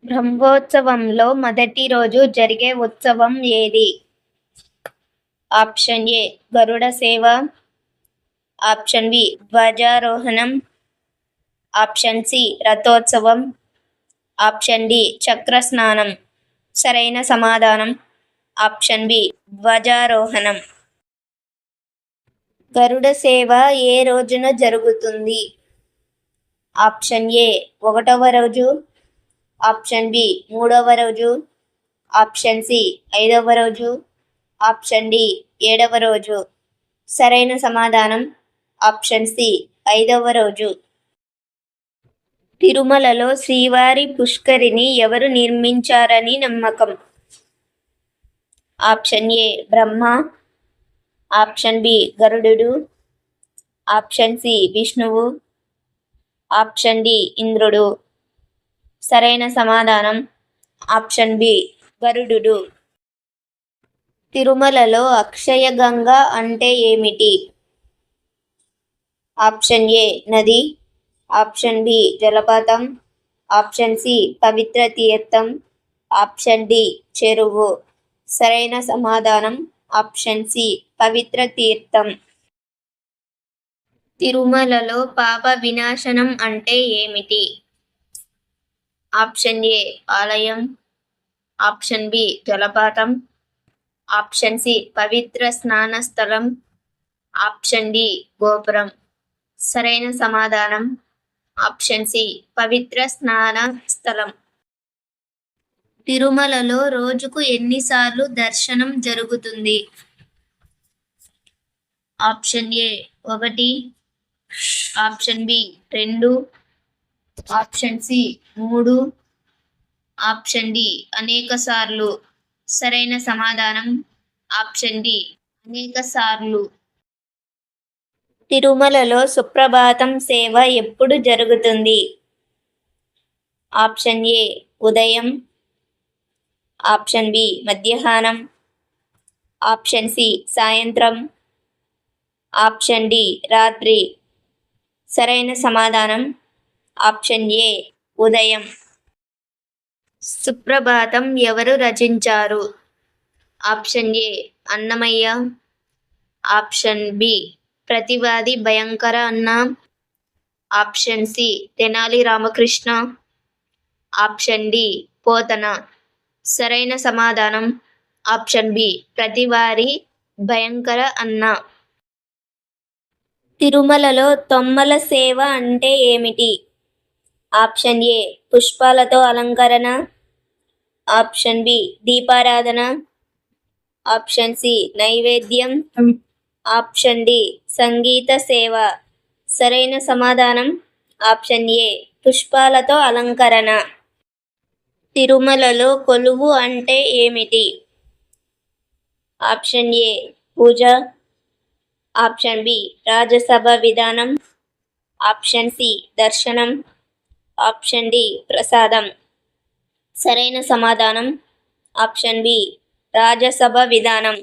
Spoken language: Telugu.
బ్రహ్మోత్సవంలో మొదటి రోజు జరిగే ఉత్సవం ఏది? ఆప్షన్ ఏ గరుడ సేవ, ఆప్షన్ బి ధ్వజారోహణం, ఆప్షన్ సి రథోత్సవం, ఆప్షన్ డి చక్ర స్నానం. సరైన సమాధానం ఆప్షన్ బి ధ్వజారోహణం. గరుడ సేవ ఏ రోజున జరుగుతుంది? ఆప్షన్ ఏ 1వ రోజు, ఆప్షన్ బి 3వ రోజు, ఆప్షన్ సి 5వ రోజు, ఆప్షన్ డి 7వ రోజు. సరైన సమాధానం ఆప్షన్ సి 5వ రోజు. తిరుమలలో శ్రీవారి పుష్కరిణి ఎవరు నిర్మించారని నమ్మకం? Option A Brahma, option B గరుడు, ఆప్షన్ సి విష్ణువు, ఆప్షన్ డి ఇంద్రుడు. సరైన సమాధానం ఆప్షన్ బి గరుడు. తిరుమలలో అక్షయగంగ అంటే ఏమిటి? ఆప్షన్ ఏ నది, ఆప్షన్ బి జలపాతం, ఆప్షన్ సి పవిత్ర తీర్థం, ఆప్షన్ డి చెరువు. సరైన సమాధానం ఆప్షన్ సి పవిత్ర తీర్థం. తిరుమలలో పాప వినాశనం అంటే ఏమిటి? ఆప్షన్ ఏ ఆలయం, ఆప్షన్ బి జలపాతం, ఆప్షన్ సి పవిత్ర స్నాన స్థలం, ఆప్షన్ డి గోపురం. సరైన సమాధానం ఆప్షన్ సి పవిత్ర స్నాన స్థలం. తిరుమలలో రోజుకు ఎన్నిసార్లు దర్శనం జరుగుతుంది? Option A 1, option B 2, option C 3, option D అనేక సార్లు. సరైన సమాధానం ఆప్షన్ డి అనేక సార్లు. తిరుమలలో సుప్రభాతం సేవ ఎప్పుడు జరుగుతుంది? ఆప్షన్ ఏ ఉదయం, ఆప్షన్ బి మధ్యాహ్నం, ఆప్షన్ సి సాయంత్రం, ఆప్షన్ డి రాత్రి. సరైన సమాధానం ఆప్షన్ ఏ ఉదయం. సుప్రభాతం ఎవరు రచించారు? Option A Annamayya, option B Prativadi Bhayankara Anna, option C Tenali Ramakrishna, option D Pothana. సరైన సమాధానం ఆప్షన్ బి ప్రతివారి భయంకర అన్న. తిరుమలలో తొమ్మల సేవ అంటే ఏమిటి? ఆప్షన్ ఏ పుష్పాలతో అలంకరణ, ఆప్షన్ బి దీపారాధన, ఆప్షన్ సి నైవేద్యం, ఆప్షన్ డి సంగీత సేవ. సరైన సమాధానం ఆప్షన్ ఏ పుష్పాలతో అలంకరణ. తిరుమలలో కొలువు అంటే ఏమిటి? ఆప్షన్ ఏ పూజ, ఆప్షన్ బి రాజసభ విధానం, ఆప్షన్ సి దర్శనం, ఆప్షన్ డి ప్రసాదం. సరైన సమాధానం ఆప్షన్ బి రాజసభ విధానం.